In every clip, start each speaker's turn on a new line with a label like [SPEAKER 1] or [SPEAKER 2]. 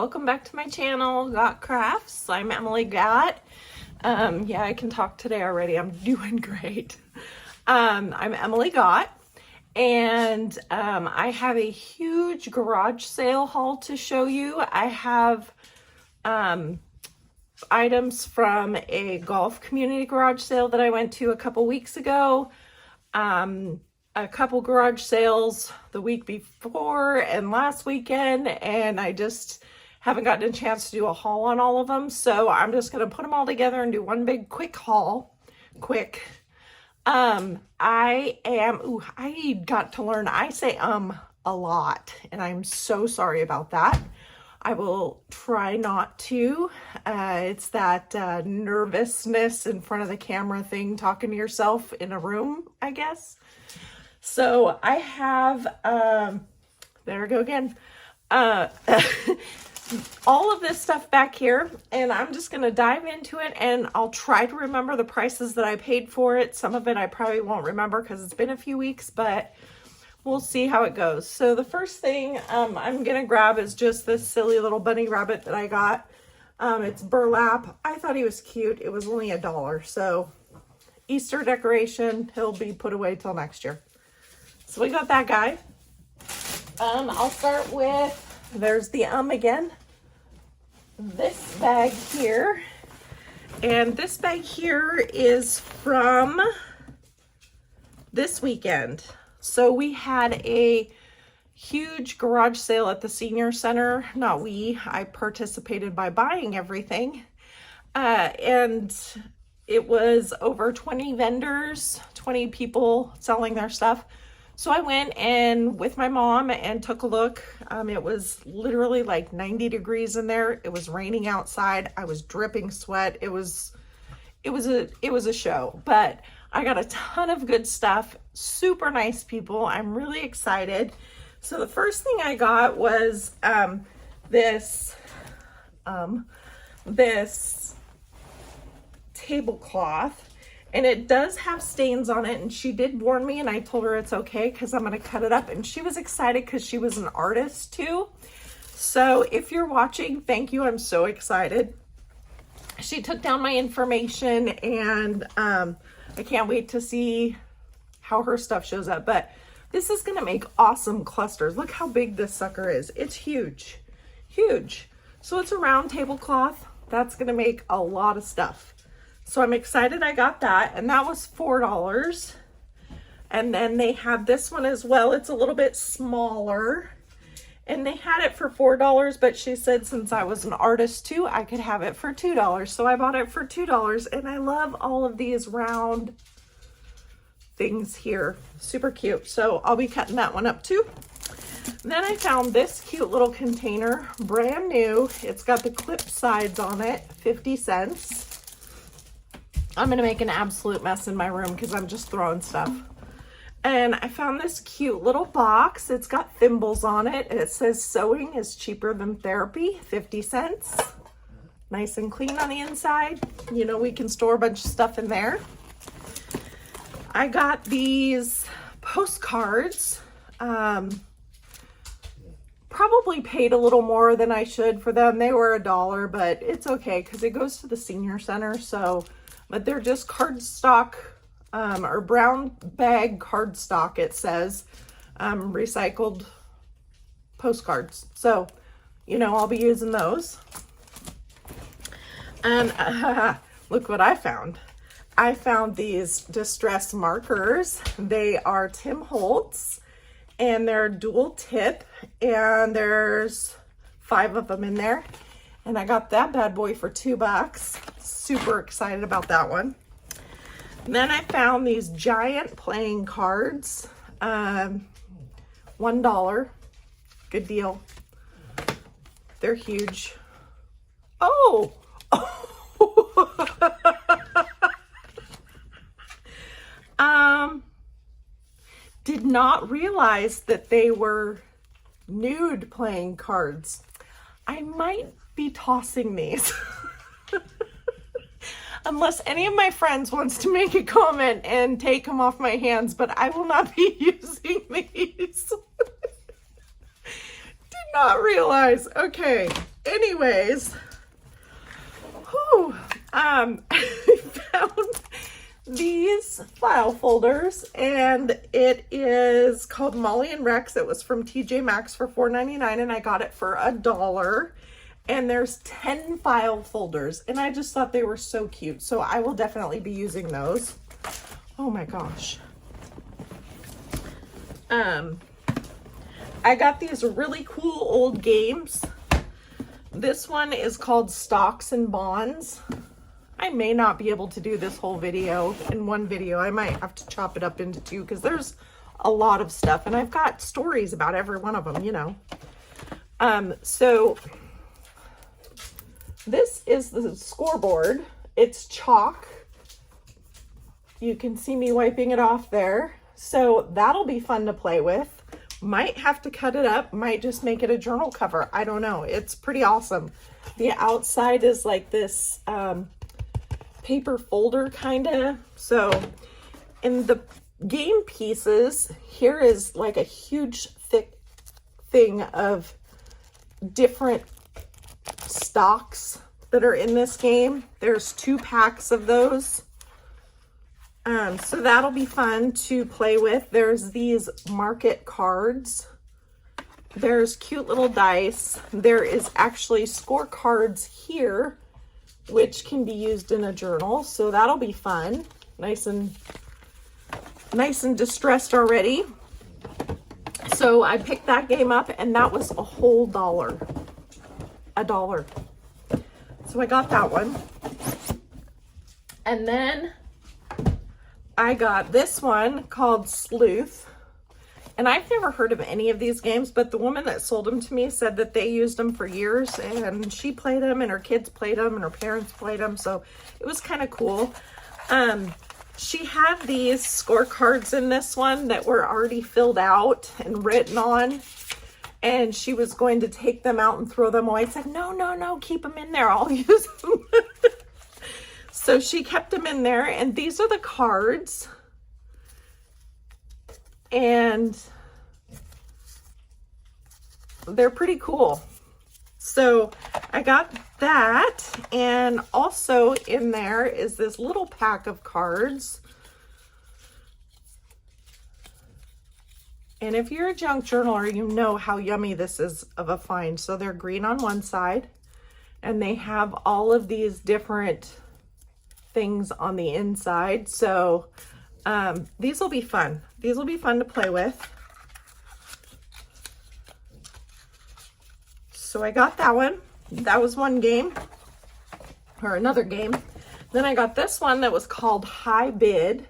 [SPEAKER 1] welcome back to my channel, Got Crafts. I'm Emily Gott. Yeah, I can talk today already. I'm doing great. I'm Emily Gott, and I have a huge garage sale haul to show you. I have items from a golf community garage sale that I went to a couple weeks ago. A couple garage sales the week before and last weekend, and I just haven't gotten a chance to do a haul on all of them, so I'm just going to put them all together and do one big quick haul. I got to learn, I say a lot, and I'm so sorry about that. I will try not to. It's that nervousness in front of the camera thing, talking to yourself in a room, I guess. So I have, there I go again, all of this stuff back here, and I'm just going to dive into it, and I'll try to remember the prices that I paid for it. Some of it I probably won't remember because it's been a few weeks, but we'll see how it goes. So the first thing I'm going to grab is just this silly little bunny rabbit that I got. It's burlap. I thought he was cute. It was only $1, so Easter decoration. He'll be put away till next year. So we got that guy. I'll start with, there's the again, this bag here. And this bag here is from this weekend. So we had a huge garage sale at the senior center. Not we, I participated by buying everything. And it was over 20 vendors, 20 people selling their stuff. So I went and with my mom and took a look. It was literally like 90 degrees in there. It was raining outside. I was dripping sweat. It was a show, but I got a ton of good stuff. Super nice people. I'm really excited. So the first thing I got was this tablecloth. And it does have stains on it, and she did warn me, and I told her it's okay because I'm going to cut it up. And she was excited because she was an artist too. So if you're watching, thank you. I'm so excited. She took down my information, and I can't wait to see how her stuff shows up. But this is going to make awesome clusters. Look how big this sucker is. It's huge, huge. So it's a round tablecloth. That's going to make a lot of stuff. So I'm excited I got that, and that was $4. And then they have this one as well. It's a little bit smaller, and they had it for $4, but she said since I was an artist too, I could have it for $2. So I bought it for $2, and I love all of these round things here. Super cute. So I'll be cutting that one up too. Then I found this cute little container, brand new. It's got the clip sides on it, 50 cents. I'm going to make an absolute mess in my room because I'm just throwing stuff. And I found this cute little box. It's got thimbles on it. And it says sewing is cheaper than therapy, 50 cents. Nice and clean on the inside. You know, we can store a bunch of stuff in there. I got these postcards. Probably paid a little more than I should for them. They were $1, but it's okay because it goes to the senior center. So, but they're just cardstock, or brown bag cardstock, it says, recycled postcards. So, you know, I'll be using those. And look what I found. I found these distress markers. They are Tim Holtz, and they're dual tip, and there's 5 of them in there. And I got that bad boy for $2. Super excited about that one. And then I found these giant playing cards. $1. Good deal. They're huge. Oh! Did not realize that they were nude playing cards. I might be tossing these. Unless any of my friends wants to make a comment and take them off my hands, but I will not be using these. Did not realize. Okay, anyways, whew, I found these file folders, and it is called Molly and Rex. It was from TJ Maxx for $4.99, and I got it for $1. And there's 10 file folders, and I just thought they were so cute. So I will definitely be using those. Oh my gosh. I got these really cool old games. This one is called Stocks and Bonds. I may not be able to do this whole video in one video. I might have to chop it up into two because there's a lot of stuff, and I've got stories about every one of them, you know. So this is the scoreboard. It's chalk. You can see me wiping it off there. So that'll be fun to play with. Might have to cut it up, might just make it a journal cover. I don't know. It's pretty awesome. The outside is like this paper folder kind of. So in the game pieces, here is like a huge thick thing of different stocks that are in this game. There's 2 packs of those. So that'll be fun to play with. There's these market cards. There's cute little dice. There is actually scorecards here, which can be used in a journal. So that'll be fun. Nice and distressed already. So I picked that game up, and that was a whole $1. $1. So I got that one. And then I got this one called Sleuth. And I've never heard of any of these games, but the woman that sold them to me said that they used them for years, and she played them, and her kids played them, and her parents played them. So it was kind of cool. She had these scorecards in this one that were already filled out and written on, and she was going to take them out and throw them away. I said, no, keep them in there. I'll use them. So she kept them in there, and these are the cards. And they're pretty cool. So I got that, and also in there is this little pack of cards. And if you're a junk journaler, you know how yummy this is of a find. So they're green on one side, and they have all of these different things on the inside. So these will be fun. These will be fun to play with. So I got that one. That was one game, or another game. Then I got this one that was called High Bid.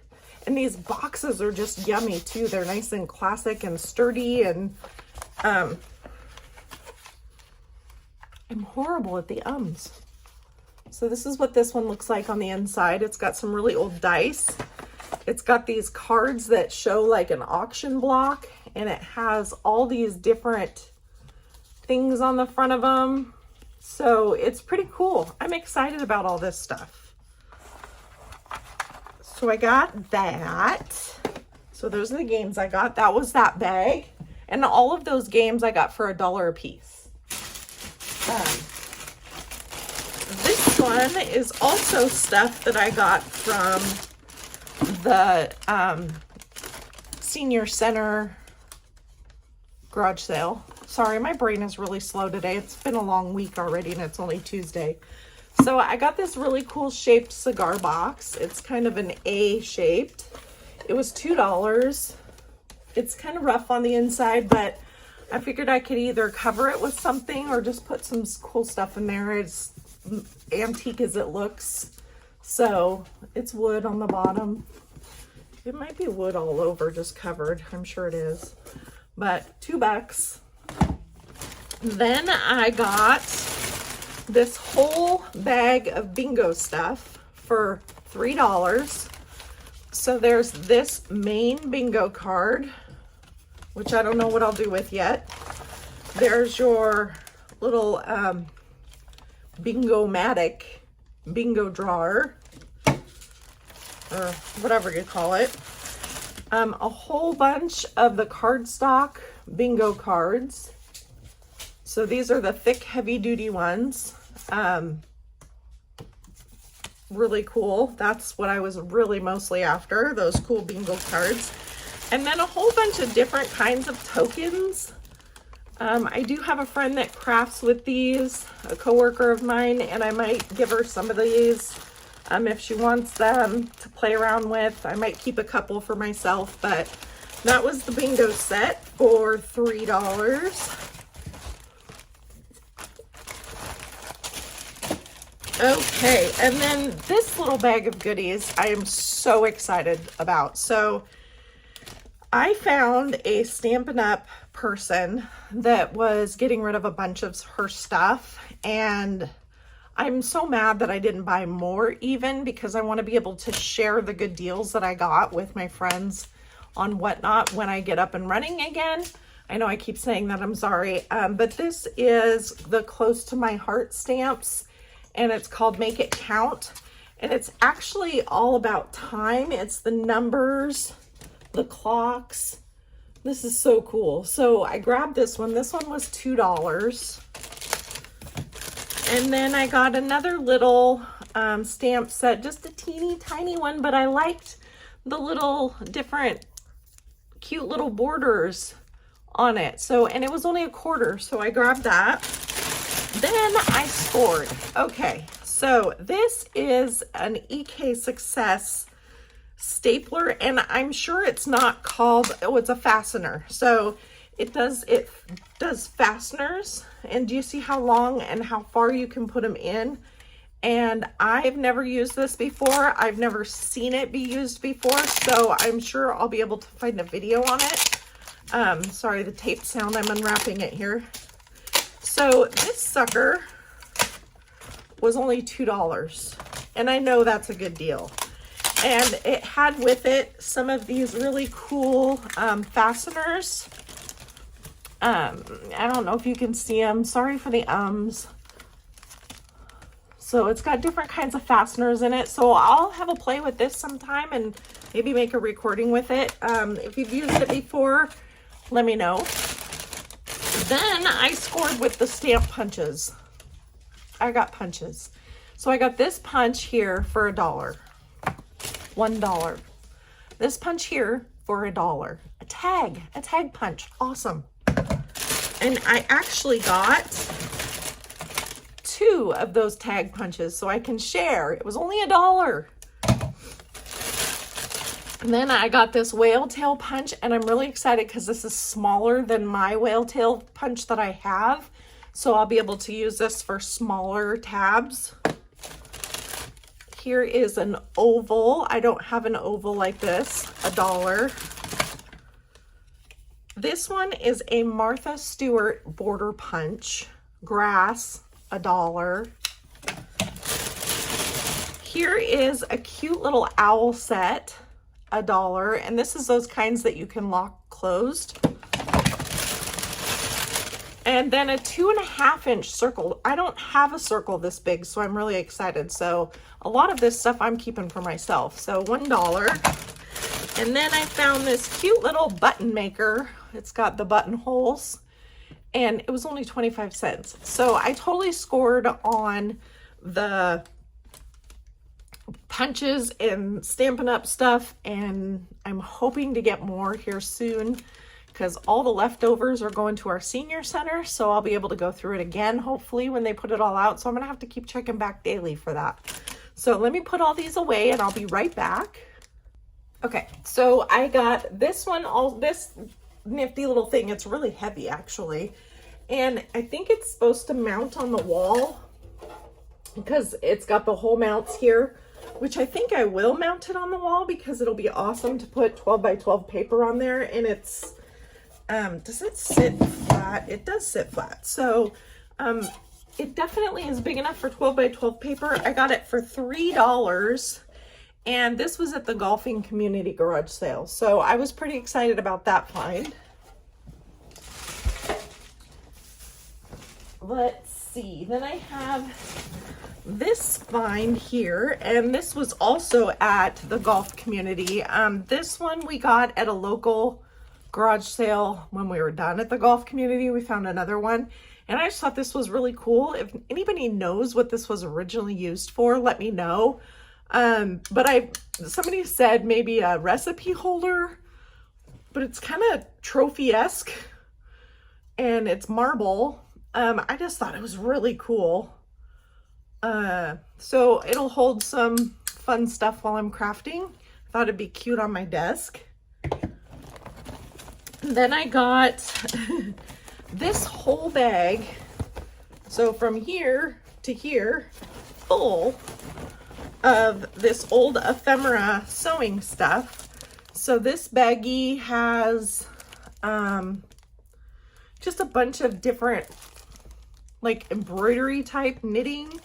[SPEAKER 1] And these boxes are just yummy too. They're nice and classic and sturdy, and I'm horrible at the ums. So this is what this one looks like on the inside. It's got some really old dice. It's got these cards that show like an auction block, and it has all these different things on the front of them. So it's pretty cool. I'm excited about all this stuff. So I got that. So those are the games I got. That was that bag. And all of those games I got for $1 a piece. This one is also stuff that I got from the senior center garage sale. Sorry, my brain is really slow today. It's been a long week already, and it's only Tuesday. So I got this really cool shaped cigar box. It's kind of an A shaped. It was $2. It's kind of rough on the inside, but I figured I could either cover it with something or just put some cool stuff in there. It's antique as it looks. So it's wood on the bottom. It might be wood all over, just covered. I'm sure it is. But $2. Then I got this whole bag of bingo stuff for $3. So there's this main bingo card, which I don't know what I'll do with yet. There's your little bingo-matic bingo drawer, or whatever you call it. A whole bunch of the cardstock bingo cards. So these are the thick, heavy duty ones. Really cool. That's what I was really mostly after, those cool bingo cards. And then a whole bunch of different kinds of tokens. I do have a friend that crafts with these, a coworker of mine, and I might give her some of these if she wants them to play around with. I might keep a couple for myself, but that was the bingo set for $3. Okay, and then this little bag of goodies I am so excited about. So I found a Stampin' Up! Person that was getting rid of a bunch of her stuff, and I'm so mad that I didn't buy more even, because I want to be able to share the good deals that I got with my friends on Whatnot when I get up and running again. I know I keep saying that, I'm sorry, but this is the Close to My Heart stamps, and it's called Make It Count, and it's actually all about time. It's the numbers, the clocks. This is so cool. So I grabbed this one. This one was $2. And then I got another little stamp set, just a teeny tiny one, but I liked the little different cute little borders on it. So, and it was only $1, so I grabbed that. Then I scored. Okay, so this is an EK Success stapler, and I'm sure it's not called, oh, it's a fastener. So it does fasteners, and do you see how long and how far you can put them in? And I've never used this before. I've never seen it be used before, so I'm sure I'll be able to find a video on it. Sorry, the tape sound, I'm unwrapping it here. So this sucker was only $2, and I know that's a good deal. And it had with it some of these really cool fasteners. I don't know if you can see them. Sorry for the ums. So it's got different kinds of fasteners in it. So I'll have a play with this sometime and maybe make a recording with it. If you've used it before, let me know. Then I scored with the stamp punches. I got punches. So I got this punch here for $1. $1. This punch here for $1. A tag punch. Awesome. And I actually got 2 of those tag punches so I can share. It was only $1. And then I got this whale tail punch, and I'm really excited because this is smaller than my whale tail punch that I have. So I'll be able to use this for smaller tabs. Here is an oval. I don't have an oval like this. $1. This one is a Martha Stewart border punch. Grass. $1. Here is a cute little owl set. $1. And this is those kinds that you can lock closed. And then a 2.5-inch circle. I don't have a circle this big, so I'm really excited. So a lot of this stuff I'm keeping for myself. So $1. And then I found this cute little button maker. It's got the buttonholes, and it was only 25 cents. So I totally scored on the punches and Stampin' Up! Stuff, and I'm hoping to get more here soon, because all the leftovers are going to our senior center, so I'll be able to go through it again, hopefully, when they put it all out. So I'm gonna have to keep checking back daily for that. So let me put all these away, and I'll be right back. Okay, so I got this one, this nifty little thing. It's really heavy, actually, and I think it's supposed to mount on the wall because it's got the whole mounts here, which I think I will mount it on the wall because it'll be awesome to put 12 by 12 paper on there. And it's does it sit flat? It does sit flat. So it definitely is big enough for 12 by 12 paper. I got it for $3, and this was at the golfing community garage sale. So I was pretty excited about that find. Let's see. Then I have this find here, and this was also at the golf community. This one we got at a local garage sale when we were done at the golf community. We found another one, And I just thought this was really cool. If anybody knows what this was originally used for, let me know. But somebody said maybe a recipe holder, but it's kind of trophy-esque and it's marble. I just thought it was really cool. So it'll hold some fun stuff while I'm crafting. I thought it'd be cute on my desk. And then I got this whole bag. So from here to here, full of this old ephemera sewing stuff. So this baggie has just a bunch of different like embroidery type knitting.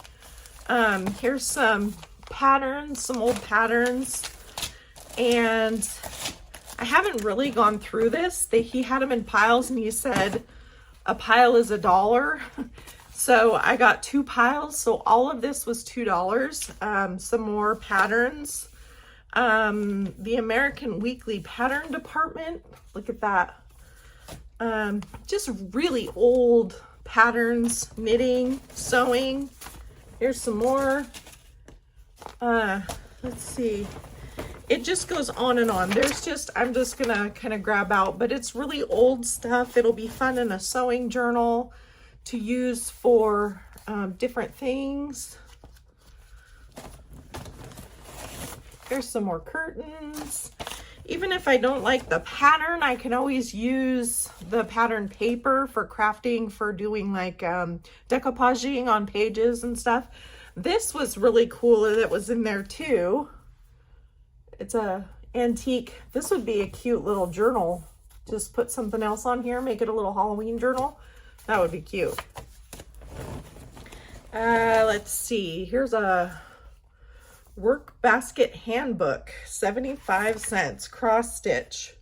[SPEAKER 1] Here's some patterns, some old patterns, and I haven't really gone through this. He had them in piles and he said a pile is $1. So I got 2 piles. So all of this was $2. Some more patterns. The American Weekly Pattern Department. Look at that. Just really old patterns, knitting, sewing. Here's some more. Let's see. It just goes on and on. I'm just gonna kind of grab out, but it's really old stuff. It'll be fun in a sewing journal to use for different things. Here's some more curtains. Even if I don't like the pattern, I can always use the pattern paper for crafting, for doing like decoupaging on pages and stuff. This was really cool that it was in there too. It's a antique. This would be a cute little journal. Just put something else on here, make it a little Halloween journal. That would be cute. Let's see. Here's a work basket handbook, 75 cents, cross stitch.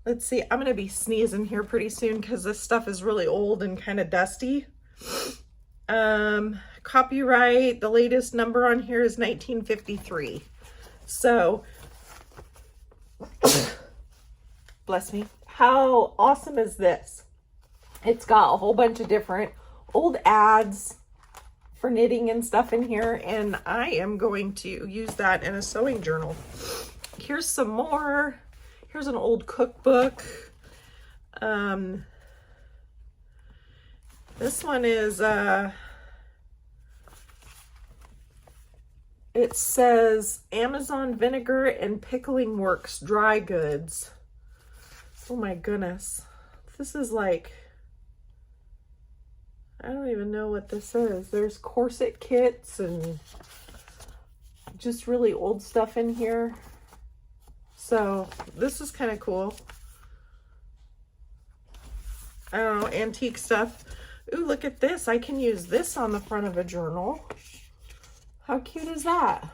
[SPEAKER 1] Let's see. I'm going to be sneezing here pretty soon because this stuff is really old and kind of dusty. Copyright, the latest number on here is 1953. So, bless me. How awesome is this? It's got a whole bunch of different old ads for knitting and stuff in here, and I am going to use that in a sewing journal. Here's some more. Here's an old cookbook. This one is it says Amazon Vinegar and Pickling Works dry goods. Oh my goodness. This is like, I don't even know what this is. There's corset kits and just really old stuff in here. So this is kind of cool. I don't know, antique stuff. Ooh, look at this. I can use this on the front of a journal. How cute is that?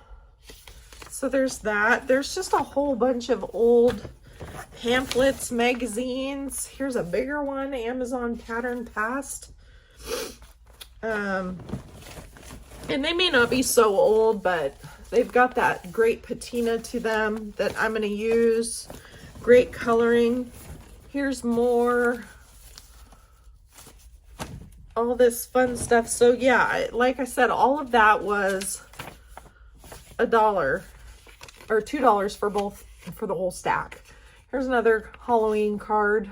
[SPEAKER 1] So there's that. There's just a whole bunch of old pamphlets, magazines. Here's a bigger one, Amazon Pattern Past. And they may not be so old, but they've got that great patina to them that I'm going to use. Great coloring. Here's more. All this fun stuff. So yeah, like I said, all of that was $1 or $2 for both, for the whole stack. Here's another Halloween card.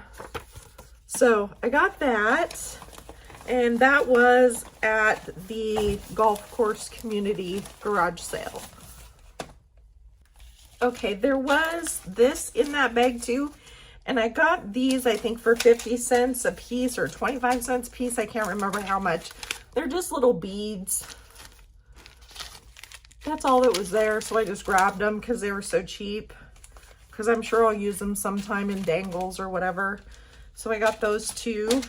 [SPEAKER 1] So I got that, and that was at the golf course community garage sale. Okay, there was this in that bag too. And I got these, I think, for 50 cents a piece or 25 cents a piece. I can't remember how much. They're just little beads. That's all that was there. So I just grabbed them because they were so cheap. Because I'm sure I'll use them sometime in dangles or whatever. So I got those two.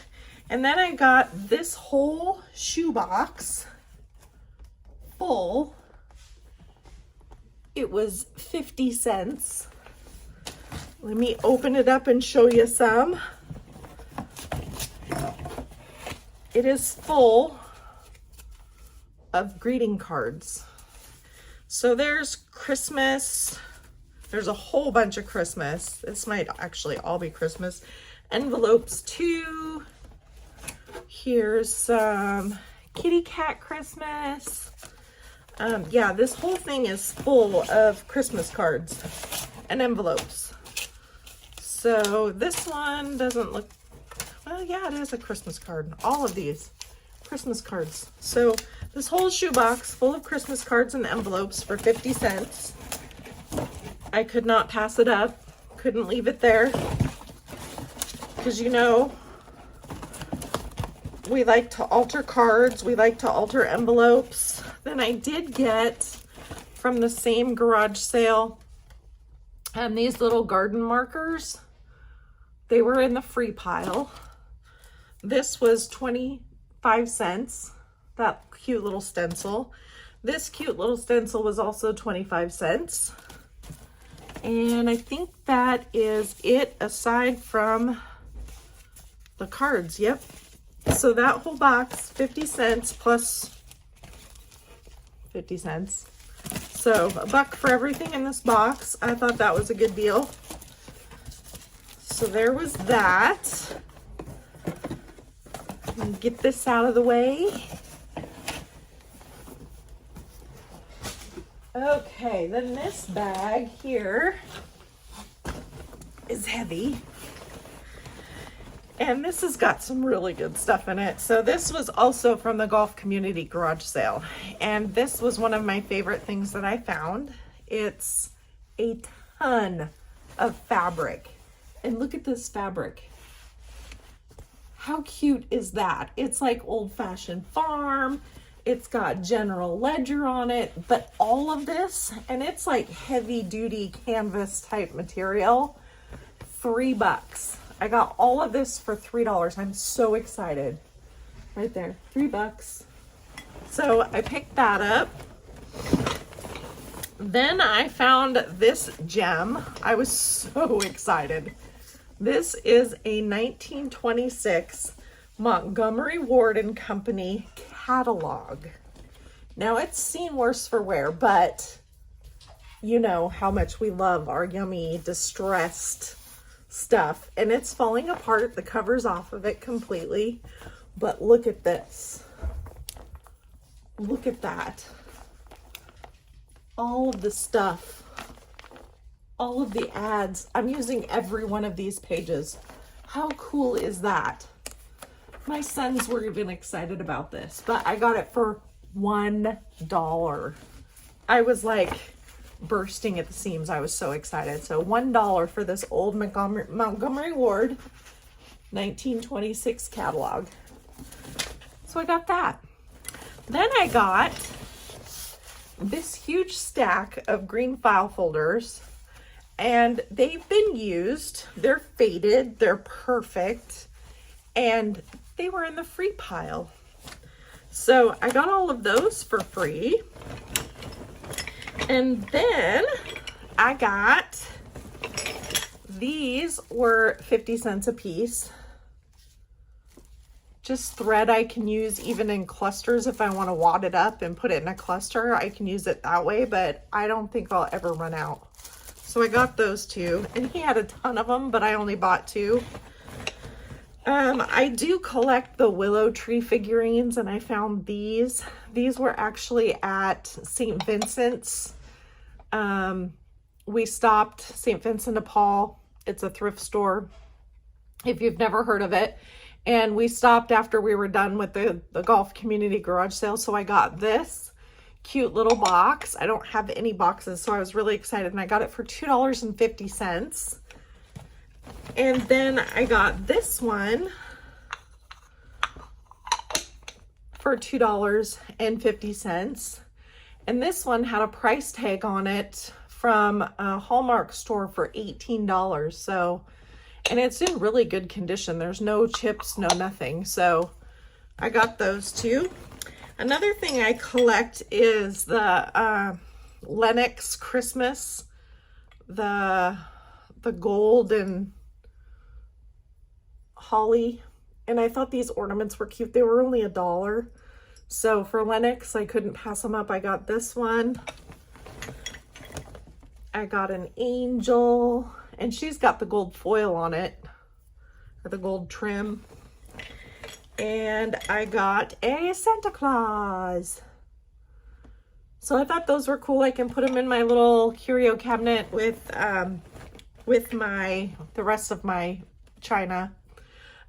[SPEAKER 1] And then I got this whole shoebox full. It was 50 cents. Let me open it up and show you some. It is full of greeting cards. So there's Christmas. There's a whole bunch of Christmas. This might actually all be Christmas. Envelopes too. Here's some kitty cat Christmas. Yeah, this whole thing is full of Christmas cards and envelopes. So this one doesn't look, well, yeah, it is a Christmas card. All of these Christmas cards. So this whole shoebox full of Christmas cards and envelopes for 50 cents. I could not pass it up. Couldn't leave it there. Because you know, we like to alter cards. We like to alter envelopes. Then I did get from the same garage sale these little garden markers. They were in the free pile. This was 25 cents. That cute little stencil. This cute little stencil was also 25 cents. And I think that is it aside from the cards. Yep. So that whole box, 50 cents plus 50 cents. So $1 for everything in this box. I thought that was a good deal. So there was that. Get this out of the way. Okay, then this bag here is heavy. And this has got some really good stuff in it. So this was also from the golf community garage sale. And this was one of my favorite things that I found. It's a ton of fabric. And look at this fabric. How cute is that? It's like old-fashioned farm. It's got General Ledger on it, but all of this, and it's like heavy-duty canvas type material, $3. I got all of this for $3. I'm so excited. Right there, $3. So I picked that up. Then I found this gem. I was so excited. This is a 1926 Montgomery Ward and Company catalog. Now it's seen worse for wear, but you know how much we love our yummy distressed stuff, and it's falling apart. The cover's off of it completely, but look at this. Look at that. All of the stuff, all of the ads. I'm using every one of these pages. How cool is that? My sons were even excited about this, but I got it for $1. I was like bursting at the seams. I was so excited. So $1 for this old Montgomery Ward 1926 catalog. So I got that. Then I got this huge stack of green file folders, and they've been used. They're faded. They're perfect. And they were in the free pile. So I got all of those for free. And then I got, these were 50 cents a piece. Just thread I can use even in clusters if I want to wad it up and put it in a cluster. I can use it that way, but I don't think I'll ever run out. So I got those two, and he had a ton of them, but I only bought 2. I do collect the willow tree figurines, and I found these. These were actually at St. Vincent's. We stopped St. Vincent de Paul. It's a thrift store, if you've never heard of it. And we stopped after we were done with the golf community garage sale. So I got this cute little box. I don't have any boxes, so I was really excited. And I got it for $2.50. And then I got this one for $2.50. And this one had a price tag on it from a Hallmark store for $18. So, and it's in really good condition. There's no chips, no nothing. So I got those too. Another thing I collect is the Lennox Christmas, the gold and holly. And I thought these ornaments were cute. They were only $1. So for Lennox, I couldn't pass them up. I got this one. I got an angel, and she's got the gold foil on it, or the gold trim. And I got a Santa Claus. So I thought those were cool. I can put them in my little curio cabinet with the rest of my china.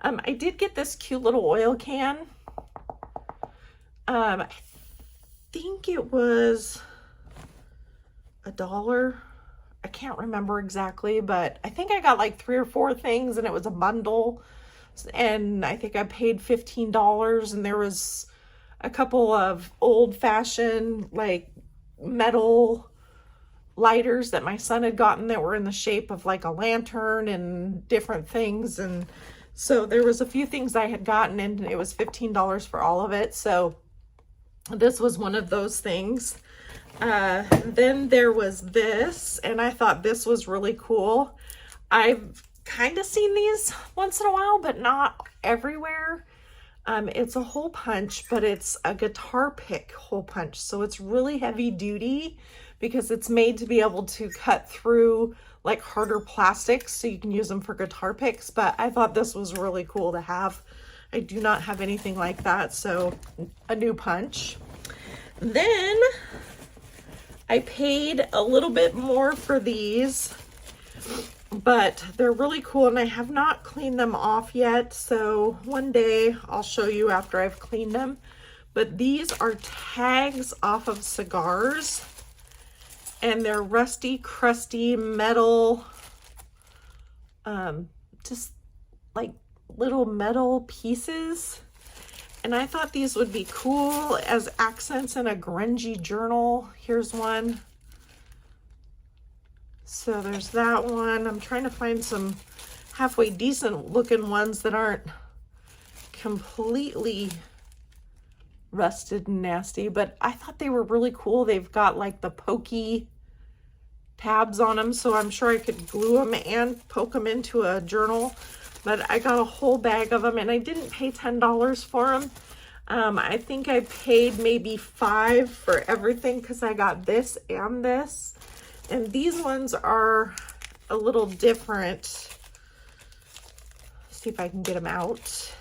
[SPEAKER 1] I did get this cute little oil can. I think it was $1. I can't remember exactly, but I think I got like 3 or 4 things and it was a bundle. And I think I paid $15, and there was a couple of old-fashioned like metal lighters that my son had gotten that were in the shape of like a lantern and different things. And so there was a few things I had gotten, and it was $15 for all of it. So this was one of those things. Then there was this, and I thought this was really cool. I've kind of seen these once in a while, but not everywhere. It's a hole punch, but it's a guitar pick hole punch. So it's really heavy duty because it's made to be able to cut through like harder plastics, so you can use them for guitar picks. But I thought this was really cool to have. I do not have anything like that, so a new punch. Then I paid a little bit more for these, but they're really cool, and I have not cleaned them off yet, so one day I'll show you after I've cleaned them. But these are tags off of cigars, and they're rusty, crusty metal, just like little metal pieces. And I thought these would be cool as accents in a grungy journal. Here's one. So there's that one. I'm trying to find some halfway decent looking ones that aren't completely rusted and nasty, but I thought they were really cool. They've got like the pokey tabs on them, so I'm sure I could glue them and poke them into a journal. But I got a whole bag of them, and I didn't pay $10 for them. I think I paid maybe $5 for everything because I got this and this. And these ones are a little different. Let's see if I can get them out.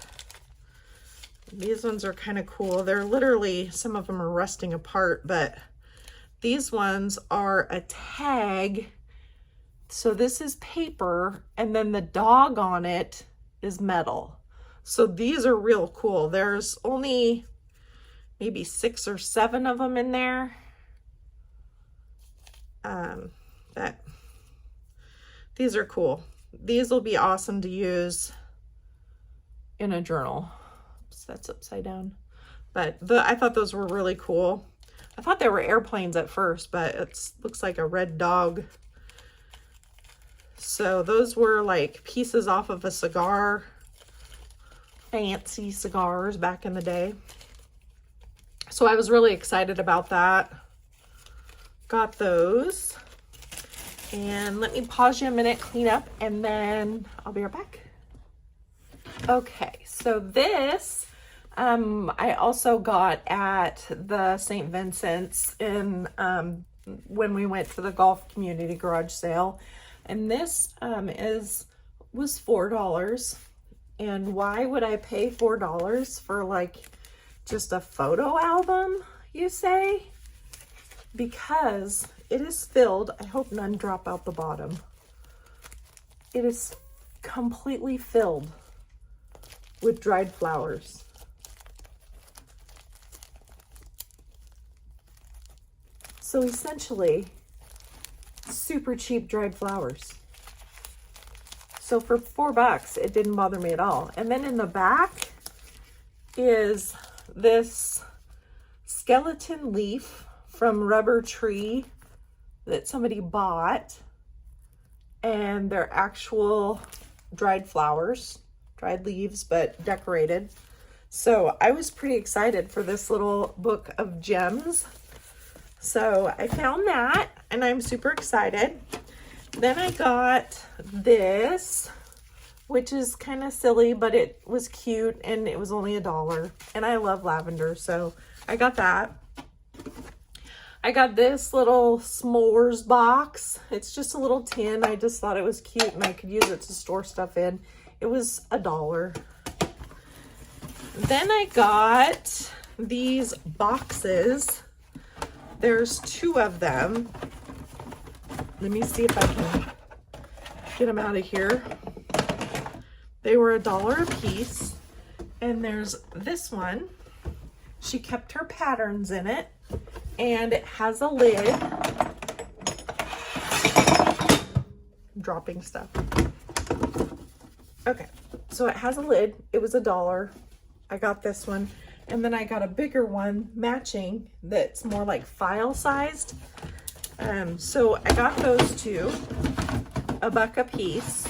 [SPEAKER 1] These ones are kind of cool. They're literally, some of them are rusting apart, but these ones are a tag. So this is paper, and then the dog on it is metal. So these are real cool. There's only maybe 6 or 7 of them in there. These are cool. These will be awesome to use in a journal. Oops, that's upside down. But I thought those were really cool. I thought they were airplanes at first, but it looks like a red dog. So those were like pieces off of a cigar, fancy cigars back in the day. So I was really excited about that. Got those. And let me pause you a minute, clean up, and then I'll be right back. Okay, so this I also got at the St. Vincent's in when we went to the golf community garage sale. And this was $4. And why would I pay $4 for like just a photo album, you say? Because it is filled, I hope none drop out the bottom. It is completely filled with dried flowers. So essentially, super cheap dried flowers. So for $4, it didn't bother me at all. And then in the back is this skeleton leaf from Rubber Tree that somebody bought, and they're actual dried flowers, dried leaves, but decorated. So I was pretty excited for this little book of gems. So I found that, and I'm super excited. Then I got this, which is kind of silly, but it was cute, and it was only $1. And I love lavender, so I got that. I got this little s'mores box. It's just a little tin. I just thought it was cute, and I could use it to store stuff in. It was $1. Then I got these boxes. There's 2 of them. Let me see if I can get them out of here. They were $1 a piece. And there's this one. She kept her patterns in it. And it has a lid. I'm dropping stuff. Okay, so it has a lid. It was $1. I got this one. And then I got a bigger one matching that's more like file sized. So I got those 2, $1 a piece.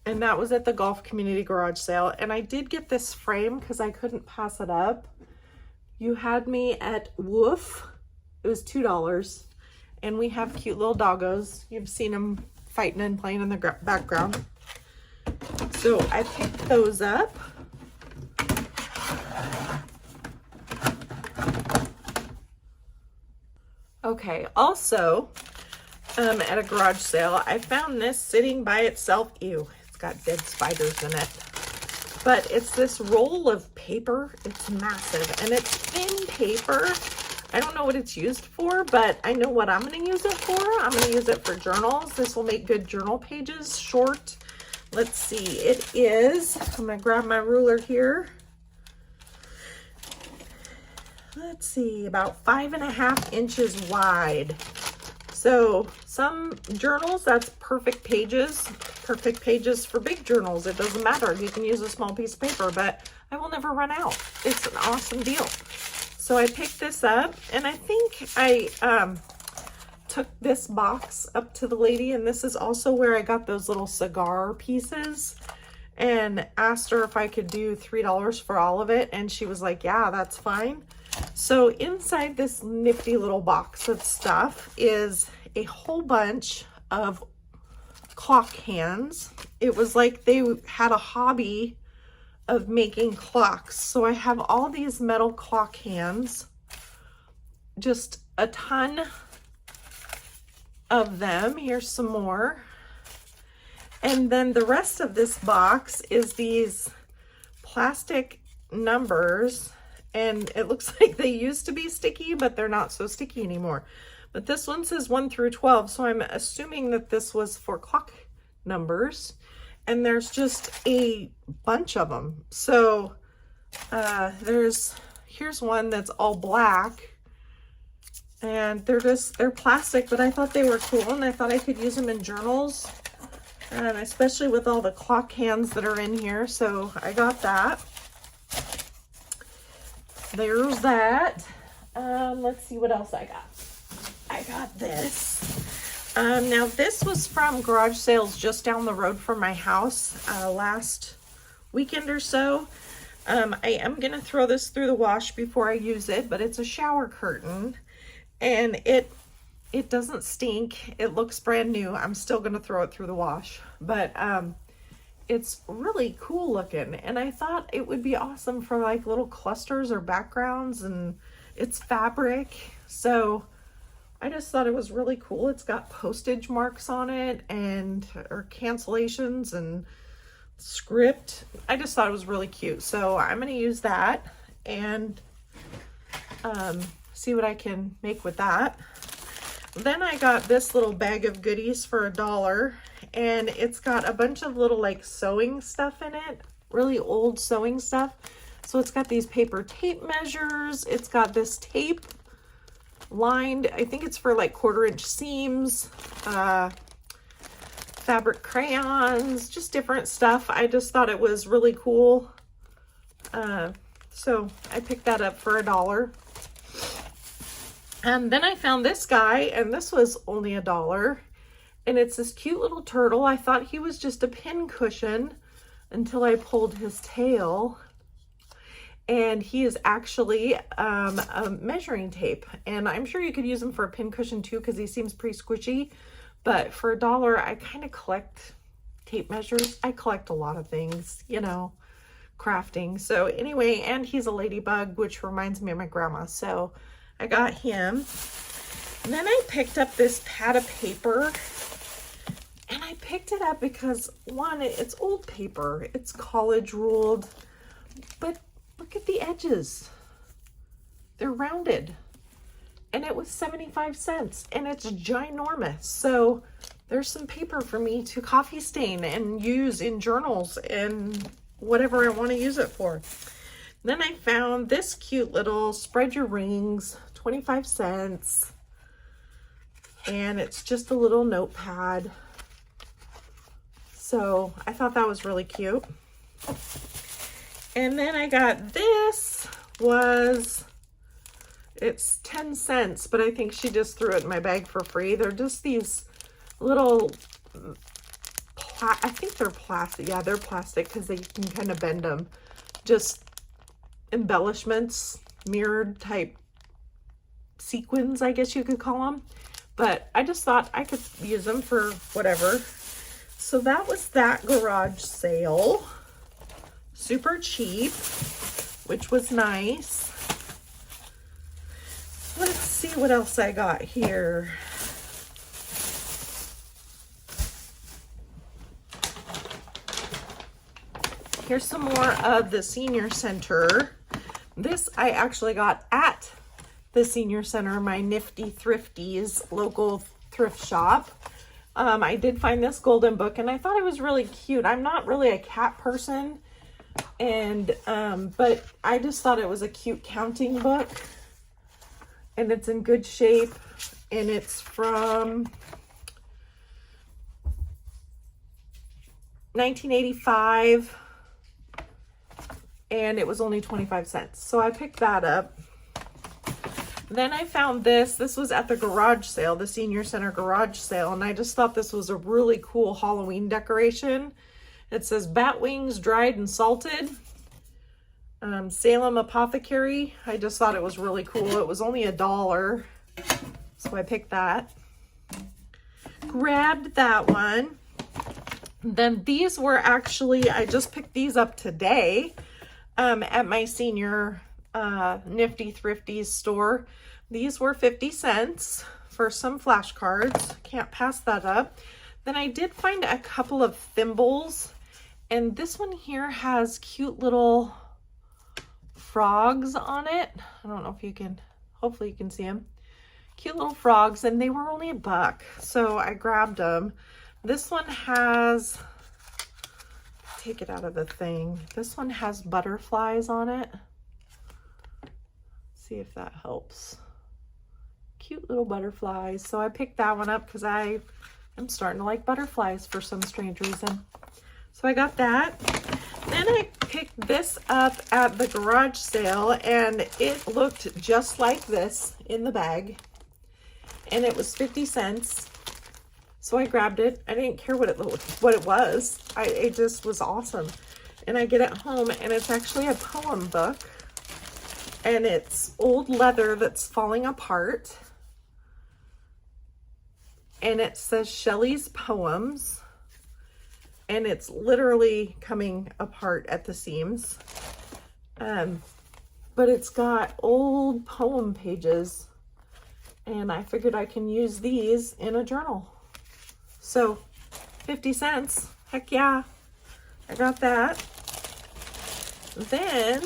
[SPEAKER 1] And that was at the Golf Community Garage sale. And I did get this frame because I couldn't pass it up. You had me at Woof. It was $2. And we have cute little doggos. You've seen them fighting and playing in the background. So I picked those up. Okay, also, at a garage sale, I found this sitting by itself. Ew, it's got dead spiders in it. But it's this roll of paper. It's massive, and it's thin paper. I don't know what it's used for, but I know what I'm going to use it for. I'm going to use it for journals. This will make good journal pages, short. Let's see, it is, I'm going to grab my ruler here. Let's see, about 5.5 inches wide. So some journals, that's perfect pages for big journals. It doesn't matter. You can use a small piece of paper, but I will never run out. It's an awesome deal. So I picked this up, and I think I took this box up to the lady, and this is also where I got those little cigar pieces, and asked her if I could do $3 for all of it, and she was like, yeah, that's fine. So inside this nifty little box of stuff is a whole bunch of clock hands. It was like they had a hobby of making clocks. So I have all these metal clock hands, just a ton of them. Here's some more. And then the rest of this box is these plastic numbers. And it looks like they used to be sticky, but they're not so sticky anymore. But this one says 1 through 12, so I'm assuming that this was for clock numbers. And there's just a bunch of them. So here's one that's all black. And they're plastic, but I thought they were cool, and I thought I could use them in journals. And especially with all the clock hands that are in here, so I got that. There's that. Let's see what else I got. I got this. Now this was from garage sales just down the road from my house last weekend or so. I am gonna throw this through the wash before I use it, but it's a shower curtain, and it doesn't stink. It looks brand new. I'm still gonna throw it through the wash, but it's really cool looking, and I thought it would be awesome for like little clusters or backgrounds, and it's fabric, so I just thought it was really cool. It's got postage marks on it or cancellations and script. I just thought it was really cute, so I'm going to use that and see what I can make with that. Then I got this little bag of goodies for $1, and it's got a bunch of little like sewing stuff in it, really old sewing stuff. So it's got these paper tape measures. It's got this tape lined, I think it's for like 1/4 inch seams, fabric crayons, just different stuff. I just thought it was really cool. So I picked that up for $1. And then I found this guy, and this was only $1. And it's this cute little turtle. I thought he was just a pin cushion until I pulled his tail. And he is actually a measuring tape. And I'm sure you could use him for a pin cushion too, because he seems pretty squishy. But for $1, I kind of collect tape measures. I collect a lot of things, you know, crafting. So anyway, and he's a ladybug, which reminds me of my grandma. So I got him. And then I picked up this pad of paper. And I picked it up because, one, it's old paper. It's college ruled. but look at the edges. They're rounded. And it was 75 cents and it's ginormous. So there's some paper for me to coffee stain and use in journals and whatever I want to use it for. Then I found this cute little spread your rings, 25 cents. And it's just a little notepad. So I thought that was really cute. And then I got this it's 10 cents, but I think she just threw it in my bag for free. They're just these little, I think they're plastic. Yeah, they're plastic because they can kind of bend them. Just embellishments, mirrored type sequins, I guess you could call them. But I just thought I could use them for whatever. So that was that garage sale. Super cheap, which was nice. Let's see what else I got here. Here's some more of the senior center. This I actually got at the senior center, my Nifty Thrifties local thrift shop. I did find this golden book and I thought it was really cute. I'm not really a cat person, and but I just thought it was a cute counting book. And it's in good shape, and it's from 1985, and it was only 25 cents. So I picked that up. Then I found this. This was at the garage sale, the senior center garage sale, and I just thought this was a really cool Halloween decoration. It says bat wings dried and salted. Salem Apothecary. I just thought it was really cool. It was only $1, so I picked that. Grabbed that one. Then these were actually, I just picked these up today at my senior Nifty Thrifties store. These were 50 cents for some flashcards. Can't pass that up. Then I did find a couple of thimbles, and this one here has cute little frogs on it. I don't know if you can, hopefully you can see them. Cute little frogs, and they were only $1, so I grabbed them. This one has, take it out of the thing. This one has butterflies on it. See if that helps. Cute little butterflies. So I picked that one up because I am starting to like butterflies for some strange reason. So I got that. Then I picked this up at the garage sale, and it looked just like this in the bag, and it was 50 cents. So I grabbed it. I didn't care what it was. It just was awesome. And I get it home, and it's actually a poem book, and it's old leather that's falling apart, and it says Shelley's Poems. And it's literally coming apart at the seams. But it's got old poem pages, and I figured I can use these in a journal. So 50 cents, heck yeah, I got that. Then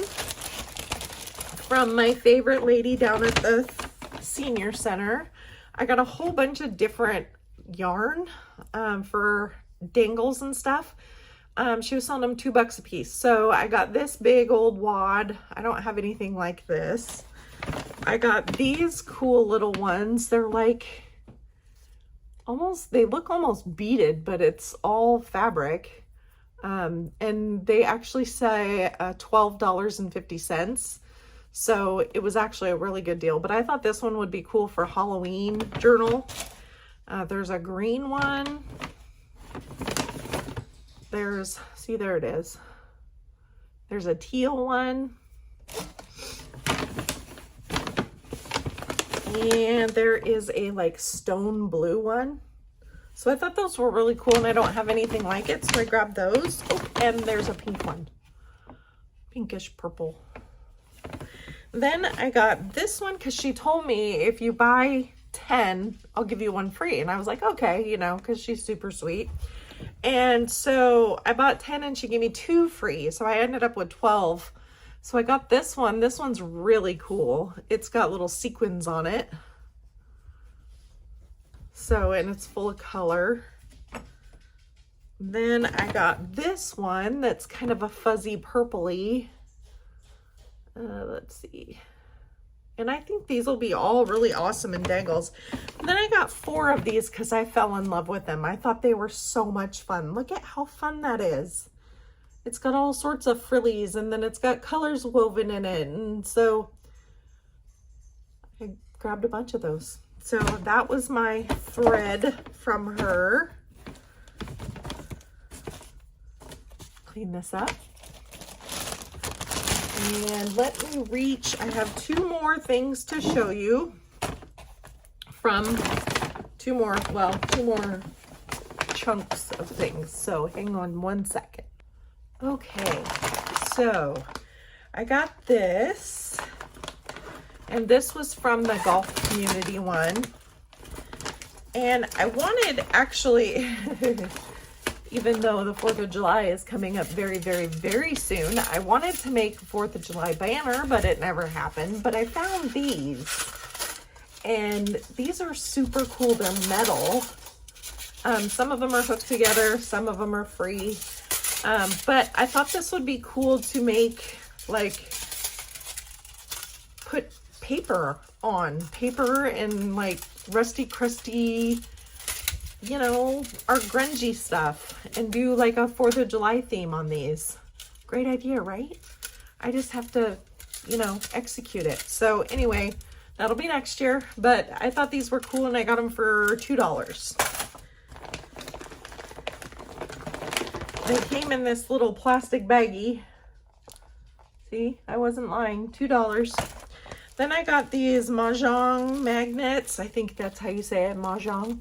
[SPEAKER 1] from my favorite lady down at the senior center, I got a whole bunch of different yarn for dangles and stuff. She was selling them $2 a piece. So I got this big old wad. I don't have anything like this. I got these cool little ones. They're like they look almost beaded, but it's all fabric. And they actually say $12.50. So it was actually a really good deal, but I thought this one would be cool for Halloween journal. There's a green one. See, there it is. There's a teal one. And there is a like stone blue one. So I thought those were really cool, and I don't have anything like it, so I grabbed those. Oh, and there's a pink one. Pinkish purple. Then I got this one because she told me if you buy 10, I'll give you one free. And I was like, okay, you know, because she's super sweet. And so I bought 10 and she gave me 2 free. So I ended up with 12 So I got this one. This one's really cool. It's got little sequins on it. So, and it's full of color. Then I got this one that's kind of a fuzzy purpley. Let's see. And I think these will be all really awesome in dangles. And then I got 4 of these because I fell in love with them. I thought they were so much fun. Look at how fun that is. It's got all sorts of frillies, and then it's got colors woven in it. And so I grabbed a bunch of those. So that was my thread from her. Clean this up. And let me reach, I have 2 more things to show you from 2 more chunks of things. So hang on one second. Okay, so I got this, and this was from the golf community one. And I wanted, actually, even though the 4th of July is coming up very, very, very soon, I wanted to make a 4th of July banner, but it never happened. But I found these, and these are super cool. They're metal. Some of them are hooked together, some of them are free. But I thought this would be cool to make, like, put paper on. Paper and, like, rusty, crusty, you know, our grungy stuff, and do like a 4th of July theme on these. Great idea, right? I just have to, you know, execute it. So anyway, that'll be next year, but I thought these were cool and I got them for $2. They came in this little plastic baggie. See, I wasn't lying, $2. Then I got these Mahjong magnets. I think that's how you say it, Mahjong.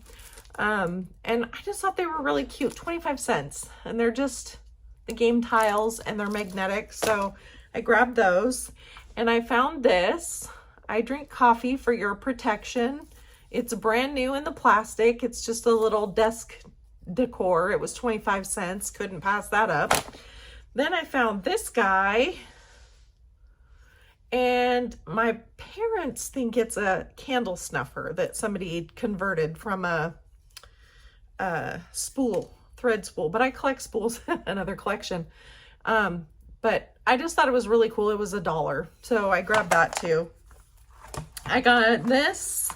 [SPEAKER 1] And I just thought they were really cute, 25 cents. And they're just the game tiles and they're magnetic. So I grabbed those, and I found this. I drink coffee for your protection. It's brand new in the plastic. It's just a little desk decor. It was 25 cents. Couldn't pass that up. Then I found this guy, and my parents think it's a candle snuffer that somebody converted from a spool, thread spool, but I collect spools, another collection. But I just thought it was really cool. It was $1, so I grabbed that too. I got this.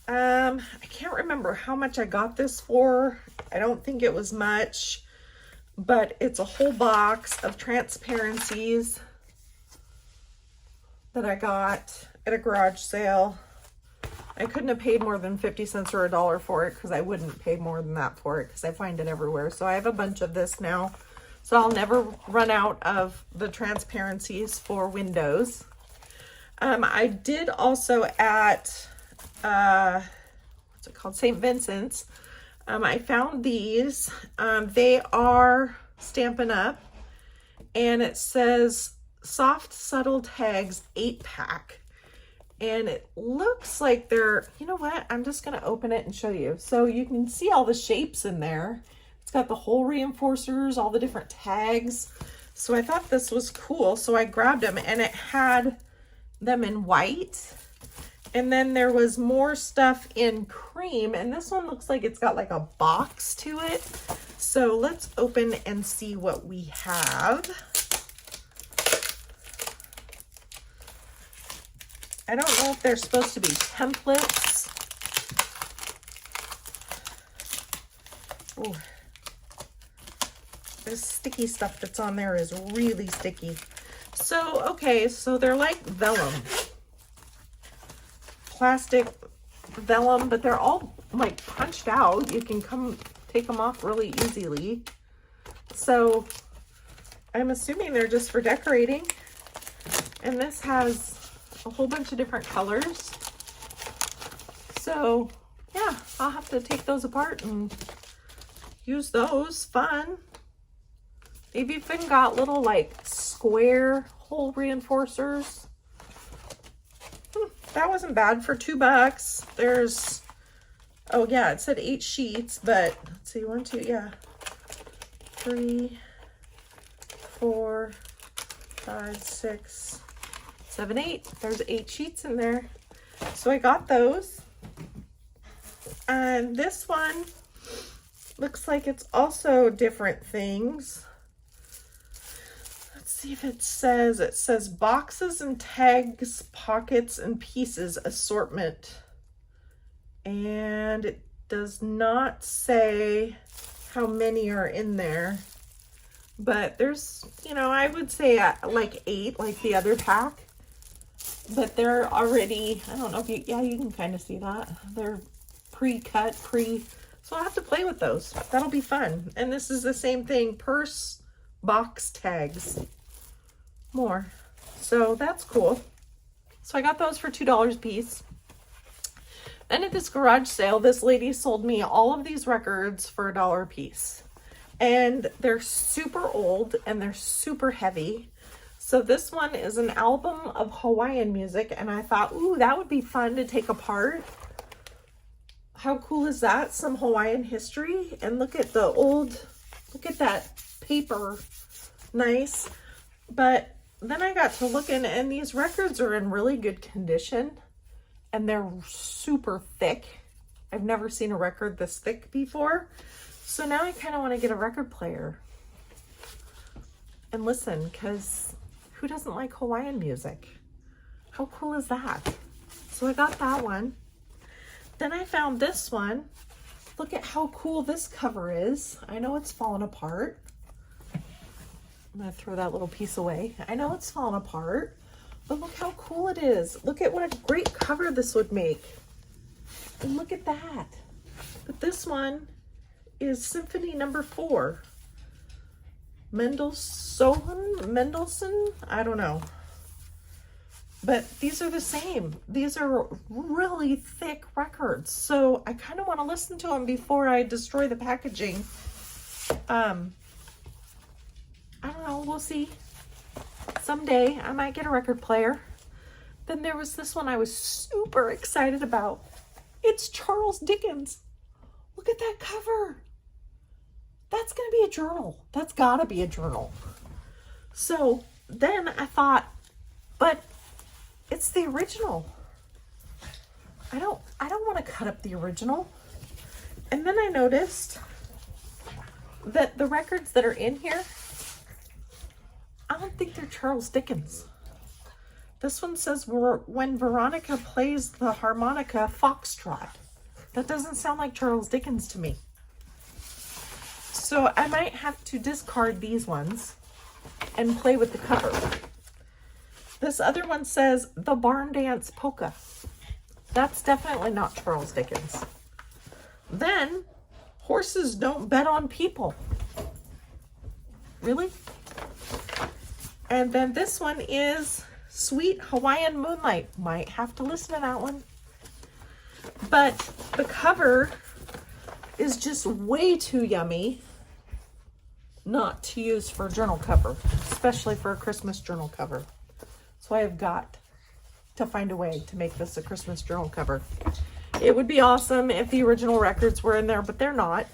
[SPEAKER 1] I can't remember how much I got this for. I don't think it was much, but it's a whole box of transparencies that I got at a garage sale. I couldn't have paid more than 50 cents or $1 for it, because I wouldn't pay more than that for it, because I find it everywhere. So I have a bunch of this now, so I'll never run out of the transparencies for windows. I did also at what's it called, St. Vincent's. I found these. They are Stampin' Up, and it says Soft Subtle Tags 8-pack. And it looks like they're, you know what, I'm just going to open it and show you. So you can see all the shapes in there. It's got the hole reinforcers, all the different tags. So I thought this was cool. So I grabbed them, and it had them in white. And then there was more stuff in cream. And this one looks like it's got like a box to it. So let's open and see what we have. I don't know if they're supposed to be templates. Oh, this sticky stuff that's on there is really sticky. So, okay, so they're like vellum. Plastic vellum, but they're all like punched out. You can take them off really easily. So I'm assuming they're just for decorating. And this has a whole bunch of different colors. So yeah, I'll have to take those apart and use those. Fun. They've even got little like square hole reinforcers. That wasn't bad for $2. There's, oh yeah, it said 8 sheets, but let's see, 1, 2, yeah, 3, 4, 5, 6, 7, 8. There's 8 sheets in there. So I got those. And this one looks like it's also different things. Let's see if it says boxes and tags, pockets and pieces assortment. And it does not say how many are in there. But there's, you know, I would say like 8, like the other pack. But they're already, I don't know if you, yeah, you can kind of see that. They're pre-cut, so I'll have to play with those. That'll be fun. And this is the same thing, purse, box tags, more. So that's cool. So I got those for $2 a piece. Then at this garage sale, this lady sold me all of these records for $1 a piece. And they're super old and they're super heavy. So this one is an album of Hawaiian music, and I thought, ooh, that would be fun to take apart. How cool is that? Some Hawaiian history. And look at the old, look at that paper. Nice. But then I got to looking, and these records are in really good condition, and they're super thick. I've never seen a record this thick before. So now I kind of want to get a record player and listen, because who doesn't like Hawaiian music? How cool is that? So I got that one. Then I found this one. Look at how cool this cover is. I know it's falling apart. I'm gonna throw that little piece away. I know it's falling apart, but look how cool it is. Look at what a great cover this would make. And look at that. But this one is Symphony Number 4. Mendelssohn, I don't know. But these are the same. These are really thick records. So I kind of want to listen to them before I destroy the packaging. I don't know, we'll see. Someday I might get a record player. Then there was this one I was super excited about. It's Charles Dickens. Look at that cover. That's gonna be a journal. That's gotta be a journal. So then I thought, but it's the original. I don't want to cut up the original. And then I noticed that the records that are in here, I don't think they're Charles Dickens. This one says, when Veronica plays the harmonica foxtrot. That doesn't sound like Charles Dickens to me. So I might have to discard these ones and play with the cover. This other one says The Barn Dance Polka. That's definitely not Charles Dickens. Then, Horses Don't Bet on People. Really? And then this one is Sweet Hawaiian Moonlight. Might have to listen to that one. But the cover is just way too yummy not to use for a journal cover, especially for a Christmas journal cover. So I have got to find a way to make this a Christmas journal cover. It would be awesome if the original records were in there, but they're not.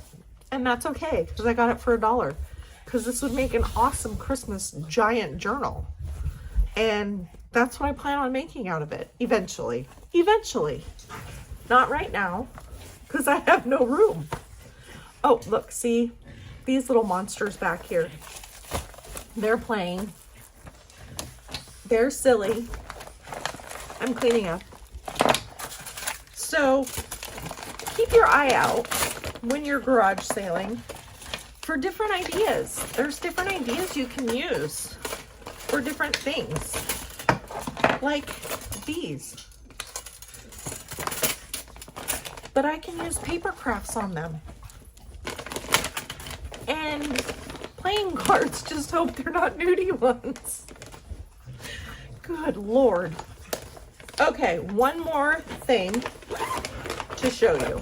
[SPEAKER 1] And that's okay, because I got it for $1. Because this would make an awesome Christmas giant journal. And that's what I plan on making out of it, eventually. Eventually. Not right now, because I have no room. Oh, look, see? These little monsters back here. They're playing. They're silly. I'm cleaning up. So keep your eye out when you're garage sailing for different ideas. There's different ideas you can use for different things. Like these. But I can use paper crafts on them. And playing cards, just hope they're not nudie ones. Good Lord. Okay, one more thing to show you.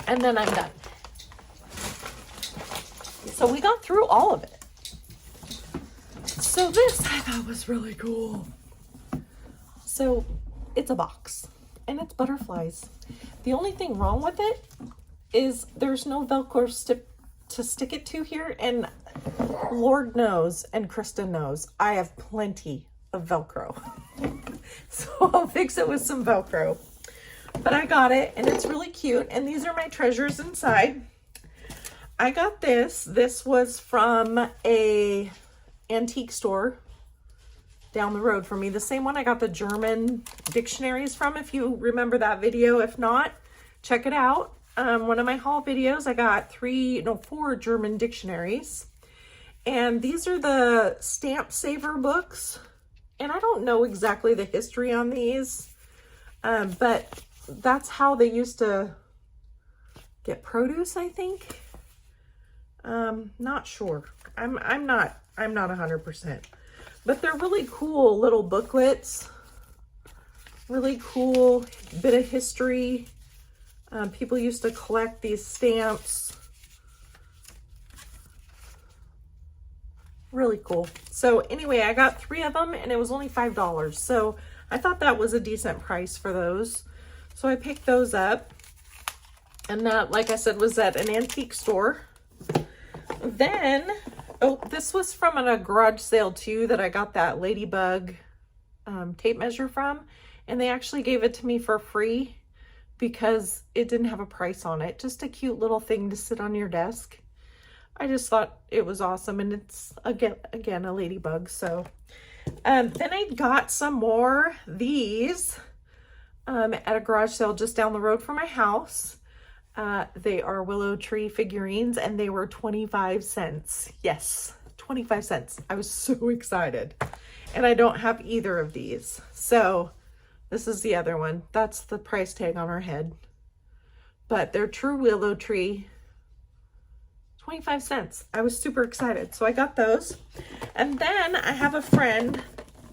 [SPEAKER 1] And then I'm done. So we got through all of it. So this I thought was really cool. So it's a box and it's butterflies. The only thing wrong with it is there's no Velcro to stick it to here, and Lord knows, and Kristen knows, I have plenty of Velcro. So I'll fix it with some Velcro. But I got it, and it's really cute. And these are my treasures inside. I got this. This was from a antique store down the road from me. The same one I got the German dictionaries from, if you remember that video. If not, check it out. One of my haul videos, I got 4 German dictionaries. And these are the Stamp Saver books. And I don't know exactly the history on these, but that's how they used to get produce, I think. Not sure. I'm not 100%. But they're really cool little booklets. Really cool bit of history. People used to collect these stamps. Really cool. So anyway, I got 3 of them and it was only $5. So I thought that was a decent price for those. So I picked those up. And that, like I said, was at an antique store. Then, oh, this was from a garage sale too that I got that ladybug tape measure from. And they actually gave it to me for free because it didn't have a price on it. Just a cute little thing to sit on your desk. I just thought it was awesome, and it's again a ladybug. So then I got some more these at a garage sale just down the road from my house. They are willow tree figurines, and they were 25 cents. Yes, 25 cents. I was so excited, and I don't have either of these. So this is the other one. That's the price tag on her head, but they're true willow tree. 25 cents. I was super excited. So I got those. And then I have a friend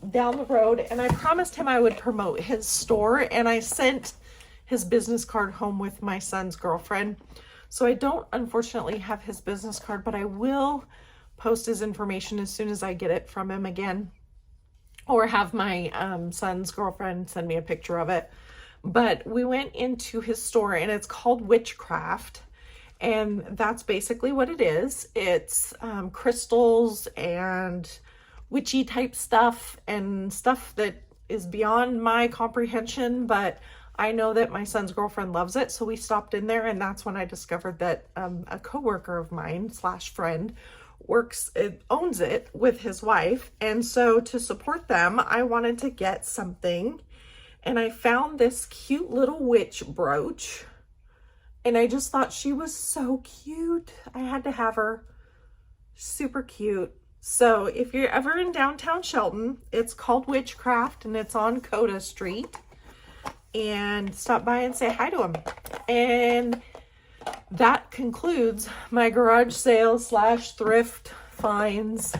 [SPEAKER 1] down the road, and I promised him I would promote his store, and I sent his business card home with my son's girlfriend. So I don't unfortunately have his business card, but I will post his information as soon as I get it from him again, or have my son's girlfriend send me a picture of it. But we went into his store, and it's called Witchcraft. And that's basically what it is. It's crystals and witchy type stuff and stuff that is beyond my comprehension, but I know that my son's girlfriend loves it. So we stopped in there, and that's when I discovered that a coworker of mine / friend owns it with his wife. And so to support them, I wanted to get something, and I found this cute little witch brooch. And I just thought she was so cute. I had to have her. Super cute. So if you're ever in downtown Shelton, it's called Witchcraft, and it's on Coda Street. And stop by and say hi to them. And that concludes my garage sale / thrift finds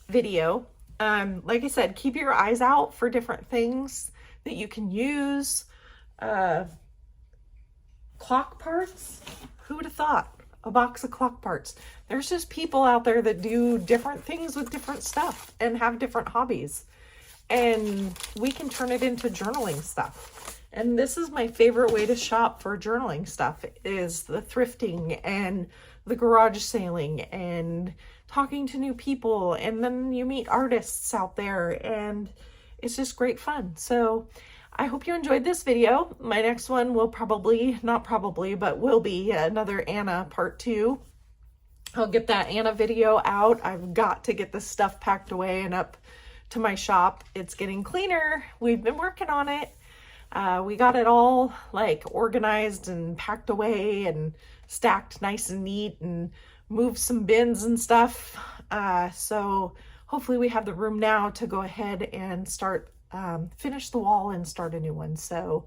[SPEAKER 1] video. Like I said, keep your eyes out for different things that you can use. Clock parts? Who would have thought? A box of clock parts. There's just people out there that do different things with different stuff and have different hobbies. And we can turn it into journaling stuff. And this is my favorite way to shop for journaling stuff, is the thrifting and the garage sailing and talking to new people. And then you meet artists out there, and it's just great fun. So I hope you enjoyed this video. My next one will will be another Anna part 2. I'll get that Anna video out. I've got to get this stuff packed away and up to my shop. It's getting cleaner. We've been working on it. We got it all like organized and packed away and stacked nice and neat, and moved some bins and stuff. So hopefully we have the room now to go ahead and start finish the wall and start a new one. So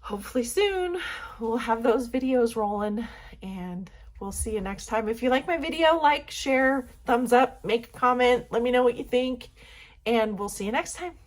[SPEAKER 1] hopefully soon we'll have those videos rolling, and we'll see you next time. If you like my video, like, share, thumbs up, make a comment, let me know what you think, and we'll see you next time.